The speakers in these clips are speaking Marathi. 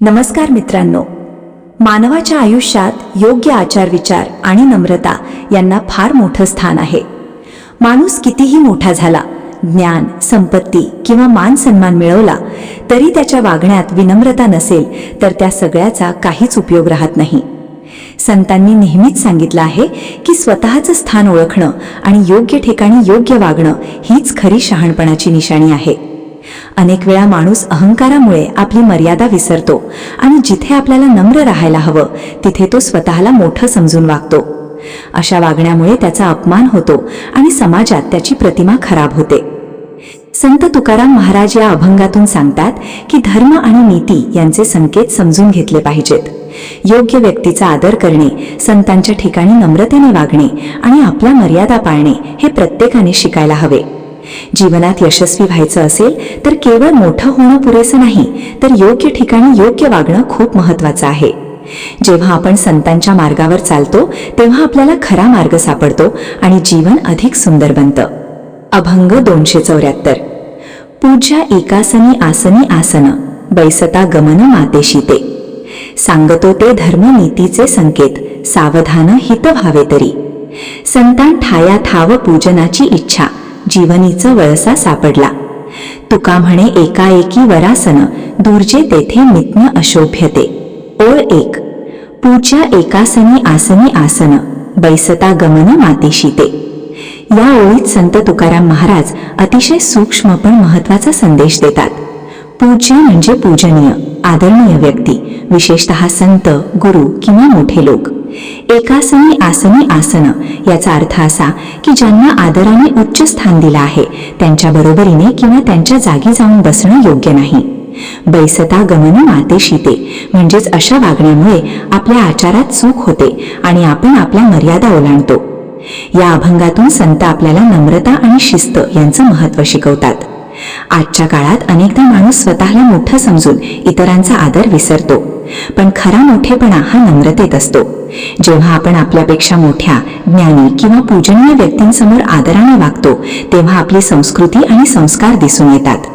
नमस्कार मित्रांनो, मानवाच्या आयुष्यात योग्य आचार विचार आणि नम्रता यांना फार मोठं स्थान आहे. माणूस कितीही मोठा झाला, ज्ञान, संपत्ती किंवा मान सन्मान मिळवला तरी त्याच्या वागण्यात विनम्रता नसेल तर त्या सगळ्याचा काहीच उपयोग राहत नाही. संतांनी नेहमीच सांगितलं आहे की स्वतःचं स्थान ओळखणं आणि योग्य ठिकाणी योग्य वागणं हीच खरी शहाणपणाची निशाणी आहे. अनेक वेळा माणूस अहंकारामुळे आपली मर्यादा विसरतो आणि जिथे आपल्याला नम्र राहायला हवं तिथे तो स्वतःला मोठं समजून वागतो. अशा वागण्यामुळे त्याचा अपमान होतो आणि समाजात त्याची प्रतिमा खराब होते. संत तुकाराम महाराज या अभंगातून सांगतात की धर्म आणि नीती यांचे संकेत समजून घेतले पाहिजेत. योग्य व्यक्तीचा आदर करणे, संतांच्या ठिकाणी नम्रतेने वागणे आणि आपल्या मर्यादा पाळणे हे प्रत्येकाने शिकायला हवे. जीवनात यशस्वी व्हायचं असेल तर केवळ मोठं होणं पुरेसं नाही, तर योग्य ठिकाणी योग्य वागणं खूप महत्त्वाचं आहे. जेव्हा आपण संतांच्या मार्गावर चालतो तेव्हा आपल्याला खरा मार्ग सापडतो आणि जीवन अधिक सुंदर बनतं. अभंग 274. पूज्या एकासनी आसनी आसन, बैसता गमन मातेशी ते. सांगतो ते धर्म नीतीचे संकेत, सावधान हित व्हावे तरी. संतान ठाया ठाव पूजनाची इच्छा, जीवनीचं वळसा सापडला. तुका म्हणे एकाएकी वरासन, दूरजे तेथे नित्य अशोभ्यते. ओळ 1. पूज्या एकासनी आसनी आसन, बैसता गमन मातेशी ते. या ओळीत संत तुकाराम महाराज अतिशय सूक्ष्म पण महत्वाचा संदेश देतात. पूज्य म्हणजे पूजनीय, आदरणीय व्यक्ती, विशेषतः संत, गुरु किंवा मोठे लोक. एकासनी आसनी आसन याचा अर्थ असा की ज्यांना आदराने उच्च स्थान दिलं आहे त्यांच्या बरोबरीने किंवा त्यांच्या जागी जाऊन बसणं योग्य नाही. बैसता गमन मातेशी ते म्हणजेच अशा वागण्यामुळे आपल्या आचारात चूक होते आणि आपण आपल्या मर्यादा ओलांडतो. या अभंगातून संत आपल्याला नम्रता आणि शिस्त यांचं महत्त्व शिकवतात. आजच्या काळात अनेकदा माणूस स्वतःला मोठं समजून इतरांचा आदर विसरतो, पण खरा मोठेपणा हा नम्रतेत असतो. जेव्हा आपण आपल्यापेक्षा मोठ्या, ज्ञानी किंवा पूजनीय व्यक्तींसमोर आदराने वागतो तेव्हा आपली संस्कृती आणि संस्कार दिसून येतात.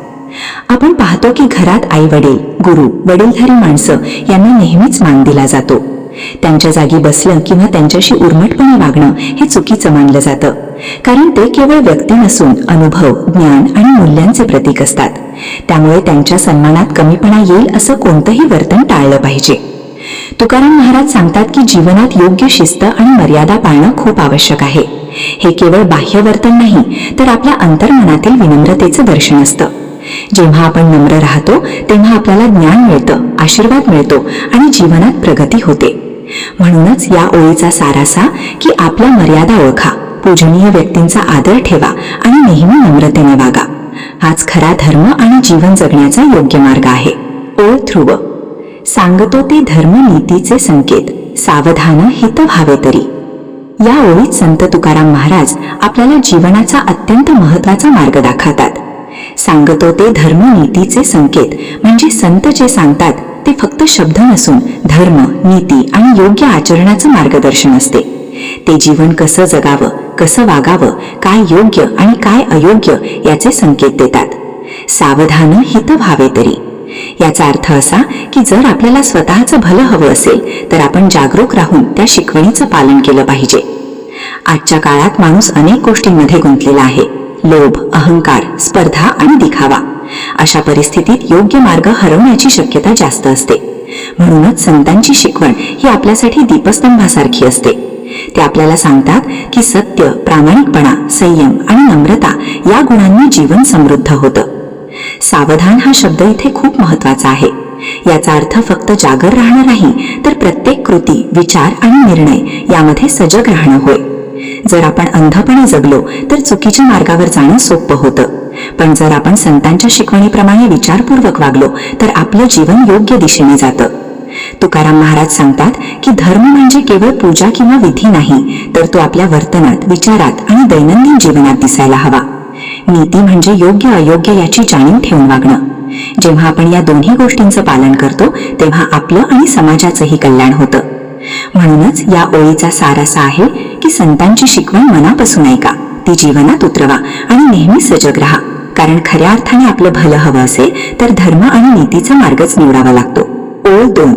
आपण पाहतो की घरात आई वडील, गुरु, वडीलधारी माणसं यांना नेहमीच मान दिला जातो. त्यांच्या जागी बसलं किंवा त्यांच्याशी उर्मटपणे वागणं हे चुकीचं मानलं जातं, कारण ते केवळ व्यक्ती नसून अनुभव, ज्ञान आणि मूल्यांचे प्रतीक असतात. त्यामुळे त्यांच्या सन्मानात कमीपणा येईल असं कोणतंही वर्तन टाळलं पाहिजे. तुकाराम महाराज सांगतात की जीवनात योग्य शिस्त आणि मर्यादा पाळणं खूप आवश्यक आहे. हे केवळ बाह्य वर्तन नाही तर आपल्या अंतर्मनातील विनम्रतेचं दर्शन असतं. जेव्हा आपण नम्र राहतो तेव्हा आपल्याला ज्ञान मिळतं, आशीर्वाद मिळतो आणि जीवनात प्रगती होते. म्हणूनच या ओळीचा सार असा की आपल्या मर्यादा ओळखा, पूजनीय व्यक्तींचा आदर ठेवा आणि नेहमी नम्रतेने वागा. हाच खरा धर्म आणि जीवन जगण्याचा योग्य मार्ग आहे. ओळ ध्रुव. सांगतो ते धर्म नीतीचे संकेत, सावधान हित व्हावे तरी. या ओळीत संत तुकाराम महाराज आपल्याला जीवनाचा अत्यंत महत्त्वाचा मार्ग दाखवतात. सांगतो ते धर्म नीतीचे संकेत म्हणजे संत जे सांगतात ते फक्त शब्द नसून धर्म, नीती आणि योग्य आचरणाचं मार्गदर्शन असते. ते जीवन कसं जगावं, कसं वागावं, काय योग्य आणि काय अयोग्य याचे संकेत देतात. सावधान हित व्हावे तरी याचा अर्थ असा की जर आपल्याला स्वतःचं भलं हवं असेल तर आपण जागरूक राहून त्या शिकवणीचं पालन केलं पाहिजे. आजच्या काळात माणूस अनेक गोष्टींमध्ये गुंतलेला आहे. लोभ, अहंकार, स्पर्धा आणि दिखावा. अशा परिस्थितीत योग्य मार्ग हरवण्याची शक्यता जास्त असते. म्हणूनच संतांची शिकवण ही आपल्यासाठी दीपस्तंभासारखी असते. ते आपल्याला सांगतात की सत्य, प्रामाणिकपणा, संयम आणि नम्रता या गुणांनी जीवन समृद्ध होतं. सावधान हा शब्द इथे खूप महत्वाचा आहे. याचा अर्थ फक्त जागर राहणं नाही तर प्रत्येक कृती, विचार आणि निर्णय यामध्ये सजग राहणं होय. जर आपण अंधपणे जगलो तर चुकीच्या मार्गावर जाणं सोपं होतं, पण जर आपण संतांच्या शिकवणीप्रमाणे विचारपूर्वक वागलो तर आपलं जीवन योग्य दिशेने जातं. तुकाराम महाराज सांगतात की धर्म म्हणजे केवळ पूजा किंवा विधी नाही, तर तो आपल्या वर्तनात, विचारात आणि दैनंदिन जीवनात दिसायला हवा. नीती म्हणजे योग्य अयोग्य याची जाणीव ठेवून वागणं. जेव्हा आपण या दोन्ही गोष्टींचं पालन करतो तेव्हा आपलं आणि समाजाचंही कल्याण होतं. म्हणूनच या ओळीचा सार असा आहे की संतांची शिकवण मनापासून ऐका, ती जीवनात उतरवा आणि नेहमी सजग राहा. कारण खऱ्या अर्थाने आपलं भलं हवं असेल तर धर्म आणि नीतीचा मार्गच निवडावा लागतो. ओळ 2.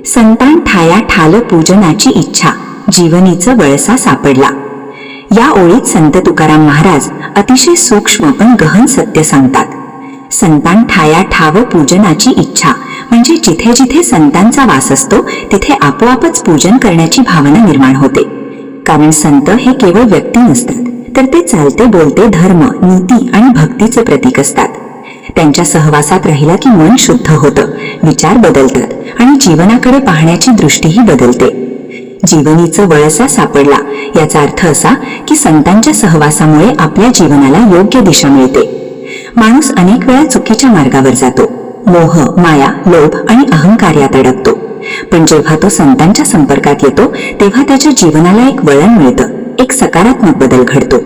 संतान ठाया ठाल पूजनाची इच्छा, जीवनीचं वळसा सापडला. या ओळीत संत तुकाराम महाराज अतिशय सूक्ष्म पण गहन सत्य सांगतात. संतान ठाया ठाव पूजनाची इच्छा म्हणजे जिथे जिथे संतांचा वास असतो तिथे आपोआपच पूजन करण्याची भावना निर्माण होते. कारण संत हे केवळ व्यक्ती नसतात, तर ते चालते बोलते धर्म, नीती आणि भक्तीचे प्रतीक असतात. त्यांच्या सहवासात राहिला की मन शुद्ध होतं, विचार बदलतात आणि जीवनाकडे पाहण्याची दृष्टीही बदलते. जीवनीचं वळसा सापडला याचा अर्थ असा की संतांच्या सहवासामुळे आपल्या जीवनाला योग्य दिशा मिळते. माणूस अनेक वेळा चुकीच्या मार्गावर जातो, मोह, माया, लोभ आणि अहंकार यात अडकतो. पण जेव्हा तो संतांच्या संपर्कात येतो तेव्हा त्याच्या जीवनाला एक वळण मिळतं, एक सकारात्मक बदल घडतो.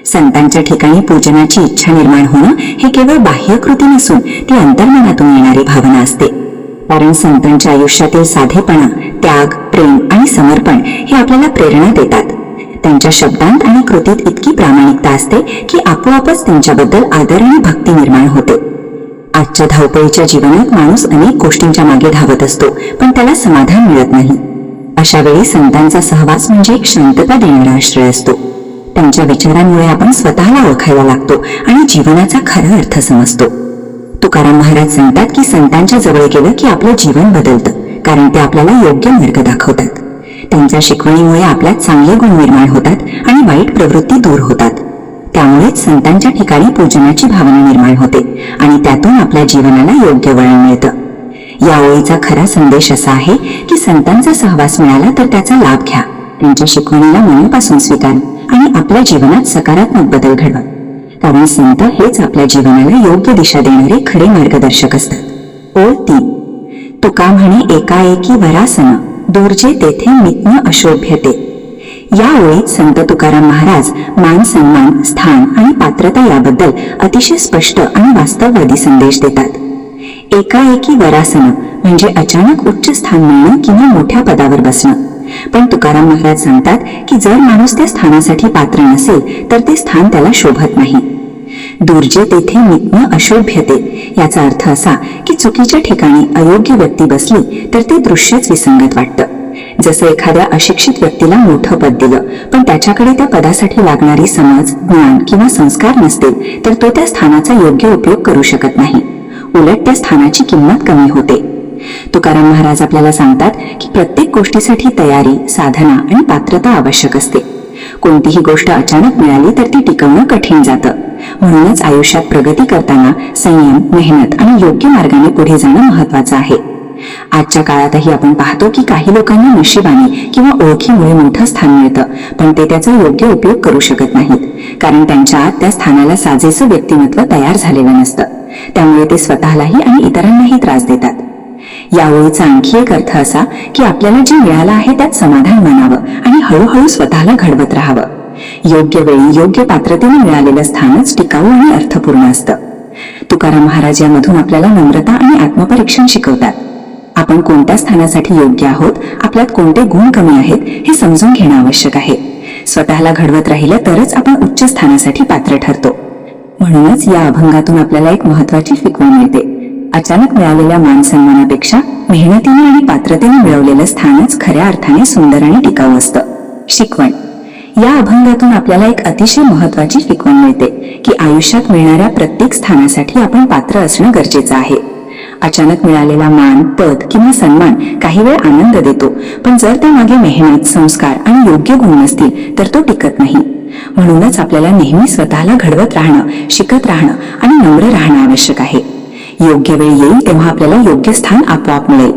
संतांच्या ठिकाणी पूजनाची इच्छा निर्माण होणं हे केवळ बाह्यकृती नसून ती अंतर्मनातून येणारी भावना असते. कारण संतांच्या आयुष्यातील साधेपणा, त्याग, प्रेम आणि समर्पण हे आपल्याला प्रेरणा देतात. त्यांच्या शब्दांत आणि कृतीत इतकी प्रामाणिकता असते की आपोआपच त्यांच्याबद्दल आदर आणि भक्ती निर्माण होते. आजच्या धावपळीच्या जीवनात माणूस अनेक गोष्टींच्या मागे धावत असतो, पण त्याला समाधान मिळत नाही. अशा वेळी संतांचा सहवास म्हणजे एक शांतता देणारा आश्रय असतो. त्यांच्या विचारांमुळे आपण स्वतःला ओळखायला लागतो आणि जीवनाचा खरा अर्थ समजतो. तुकाराम महाराज सांगतात की संतांच्या जवळ गेलं की आपलं जीवन बदलतं, कारण ते आपल्याला योग्य मार्ग दाखवतात. त्यांच्या शिकवणीमुळे आपल्यात चांगले गुण निर्माण होतात आणि वाईट प्रवृत्ती दूर होतात. त्यामुळेच संतांच्या ठिकाणी पूजनाची भावना निर्माण होते आणि त्यातून आपल्या जीवनाला योग्य वळण मिळतं. या ओळीचा खरा संदेश असा आहे की संतांचा सहवास मिळाला तर त्याचा लाभ घ्या, त्यांच्या शिकवणीला मनापासून स्वीकारा आणि आपल्या जीवनात सकारात्मक बदल घडवा. कारण संत हेच आपल्या जीवनाला योग्य दिशा देणारे खरे मार्गदर्शक असतात. ओळ 3. तुका म्हणे एकाएकी वरासन, दूरचे तेथे मित्न अशोभ्यते. या ओळीत संत तुकाराम महाराज मान सन्मान, स्थान आणि पात्रता याबद्दल अतिशय स्पष्ट आणि वास्तववादी संदेश देतात. एकाएकी वरासन म्हणजे अचानक उच्च स्थान मिळणं किंवा मोठ्या पदावर बसणं. पण तुकाराम महाराज सांगतात की जर माणूस त्या स्थानासाठी पात्र नसेल तर ते स्थान त्याला शोभत नाही. दूरजे तेथे मित्न अशोभ्यते याचा अर्थ असा की चुकीच्या ठिकाणी अयोग्य व्यक्ती बसली तर ते दृश्यच विसंगत वाटतं. जसं एखाद्या अशिक्षित व्यक्तीला मोठं पद दिलं पण त्याच्याकडे त्या पदासाठी लागणारी समज, ज्ञान किंवा संस्कार नसतील तर तो त्या स्थानाचा योग्य उपयोग करू शकत नाही. उलट त्या स्थानाची किंमत कमी होते. तुकाराम महाराज आपल्याला सांगतात की प्रत्येक गोष्टीसाठी तयारी, साधना आणि पात्रता आवश्यक असते. कोणतीही गोष्ट अचानक मिळाली तर ती टिकवणं कठीण जातं. म्हणूनच आयुष्यात प्रगती करताना संयम, मेहनत आणि योग्य मार्गाने पुढे जाणं महत्वाचं आहे. आजच्या काळातही आपण पाहतो की काही लोकांना नशिबाने किंवा ओळखीमुळे मोठं स्थान मिळतं, पण ते त्याचा योग्य उपयोग करू शकत नाहीत. कारण त्यांच्या आत त्या स्थानाला साजेसं व्यक्तिमत्व तयार झालेलं नसतं. त्यामुळे ते स्वतःलाही आणि इतरांनाही त्रास देतात. या ओळीचा आणखी एक अर्थ असा की आपल्याला जे मिळालं आहे त्यात समाधान मानावं आणि हळूहळू स्वतःला घडवत राहावं. योग्य वेळी योग्य पात्रतेने मिळालेलं स्थानच टिकाऊ आणि अर्थपूर्ण असतं. तुकाराम महाराज यामधून आपल्याला नम्रता आणि आत्मपरीक्षण शिकवतात. आपण कोणत्या स्थानासाठी योग्य आहोत, आपल्यात कोणते गुण कमी आहेत हे समजून घेणं आवश्यक आहे. स्वतःला घडवत राहिलं तरच आपण उच्च स्थानासाठी पात्र ठरतो. म्हणूनच या अभंगातून आपल्याला एक महत्वाची शिकवण मिळते. अचानक मिळालेल्या मान सन्मानापेक्षा मेहनतीने आणि पात्रतेने मिळवलेलं स्थानच खऱ्या अर्थाने सुंदर आणि टिकाऊ असतं. शिकवण. या अभंगातून आपल्याला एक अतिशय महत्वाची शिकवण मिळते की आयुष्यात मिळणाऱ्या प्रत्येक स्थानासाठी आपण पात्र असणं गरजेचं आहे. अचानक मिळालेला मान, पद किंवा सन्मान काही वेळ आनंद देतो, पण जर त्यामागे मेहनत, संस्कार आणि योग्य गुण नसतील तर तो टिकत नाही. म्हणूनच आपल्याला नेहमी स्वतःला घडवत राहणं, शिकत राहणं आणि नम्र राहणं आवश्यक आहे. योग्य वेळ येईल तेव्हा आपल्याला योग्य स्थान आपोआप मिळेल.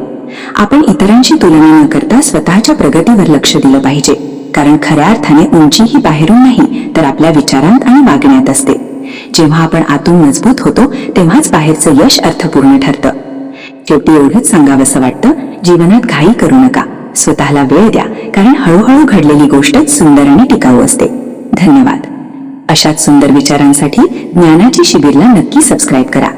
आपण इतरांची तुलना न करता स्वतःच्या प्रगतीवर लक्ष दिलं पाहिजे. कारण खऱ्या अर्थाने उंची ही बाहेरून नाही तर आपल्या विचारांत आणि वागण्यात असते. जेव्हा आपण आतून मजबूत होतो तेव्हाच बाहेरचं यश अर्थपूर्ण ठरतं. शेवटी एवढंच सांगावंसं वाटतं, जीवनात घाई करू नका, स्वतःला वेळ द्या, कारण हळूहळू घडलेली गोष्टच सुंदर आणि टिकाऊ असते. धन्यवाद. अशाच सुंदर विचारांसाठी ज्ञानाची शिबिरला नक्की सबस्क्राईब करा.